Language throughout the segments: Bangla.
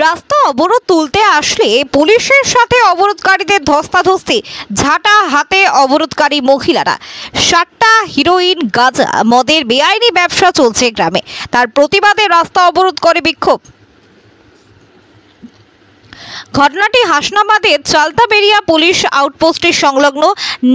রাস্তা অবরোধ তুলতে আসলে পুলিশের সাথে অবরোধকারীদের ধস্তাধস্তি, ঝাঁটা হাতে অবরোধকারী মহিলারা। 7টা হিরোইন, গাঁজা, মদের বেআইনি ব্যবসা চলছে গ্রামে, তার প্রতিবাদে রাস্তা অবরোধ করে বিক্ষোভ। ঘটনাটি হাসনাবাদের চালতাবেরিয়া পুলিশ আউটপোস্টের সংলগ্ন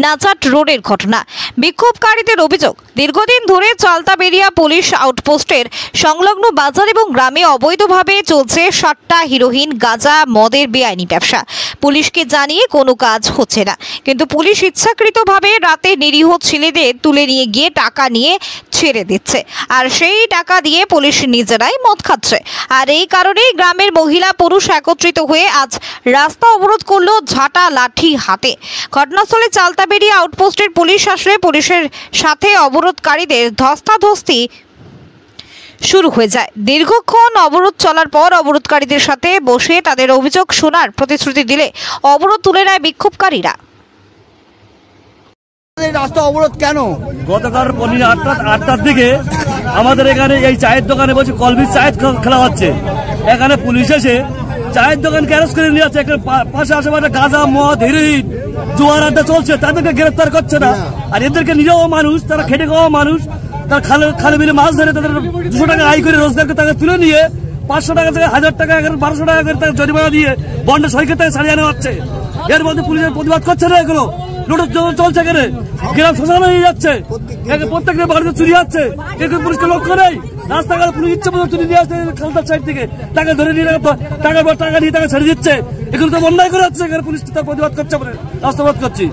নাজাট রোডের ঘটনা। বিক্ষোভকারীদের অভিযোগ, দীর্ঘদিন ধরে চালতাবেরিয়া পুলিশ আউটপোস্টের সংলগ্ন বাজার এবং গ্রামে অবৈধভাবে চলছে 7টা হিরোইন, গাঁজা, মদের বেআইনি ব্যবসা। পুলিশকে জানিয়ে কোনো কাজ হচ্ছে না, কিন্তু পুলিশ ইচ্ছাকৃতভাবে রাতে নিরীহ ছেলেদের তুলে নিয়ে গিয়ে টাকা নিয়ে ছেড়ে দিচ্ছে, আর সেই টাকা দিয়ে পুলিশ নিজেরাই মদ খাচ্ছে। আর এই কারণেই গ্রামের মহিলা পুরুষ একত্রিত হয়ে আজ রাস্তা অবরোধ করলো ঝাঁটা লাঠি হাতে। ঘটনাস্থলে চালতাবেরিয়া আউটপোস্টের পুলিশ আসলে পুলিশের সাথে অবরোধকারীদের ধস্তাধস্তি শুরু হয়ে যায়। দীর্ঘক্ষণ অবরোধ চলার পর অবরোধকারীদের সাথে বসে তাদের অভিযোগ শোনার প্রতিশ্রুতি দিলে অবরোধ তুলে নেয় বিক্ষোভকারীরা। রাস্তা অবরোধ কেন? গতকাল 8টার দিকে আমাদের এখানে এই চায়ের দোকানে বসে কলবির চায়ের খেলা হচ্ছে। এখানে পুলিশ এসে চায়ের দোকান ক্যারেজ করে নিয়ে যাচ্ছে। পাশে আশেপাশে গাঁজা, মদ, হেরোইন, জোয়ার আড্ডা চলছে, তাদেরকে গ্রেফতার করছে না। আর এদেরকে নিজেও মানুষ, তারা খেটে খাওয়া মানুষ, তারা খালে বিলে মাছ ধরে তাদের 200 টাকা আয় করে রোজগার করে তাকে তুলে নিয়ে 500 টাকা থেকে 1000 টাকা, 1200 টাকা করে তাকে জরিমানা দিয়ে বন্ডে সৈকত থেকে ছাড়িয়ে আনা হচ্ছে। এর মধ্যে পুলিশের প্রতিবাদ করছে না, এগুলো নোটিশ চলছে, এখানে গ্রাম শ্মশান হয়ে যাচ্ছে, প্রত্যেকের বাড়িতে চুরি যাচ্ছে, এখানে পুলিশকে লক্ষ্য নেই। রাস্তাঘাট পুলিশ ইচ্ছে মতো চুরি নিয়ে আসছে খালতার সাইড থেকে, টাকা ধরে নিয়ে টাকা নিয়ে তাকে ছেড়ে দিচ্ছে। এগুলো তো অন্যায় করে যাচ্ছে, এখানে পুলিশ তার প্রতিবাদ করছে, রাস্তা অবরোধ করছি।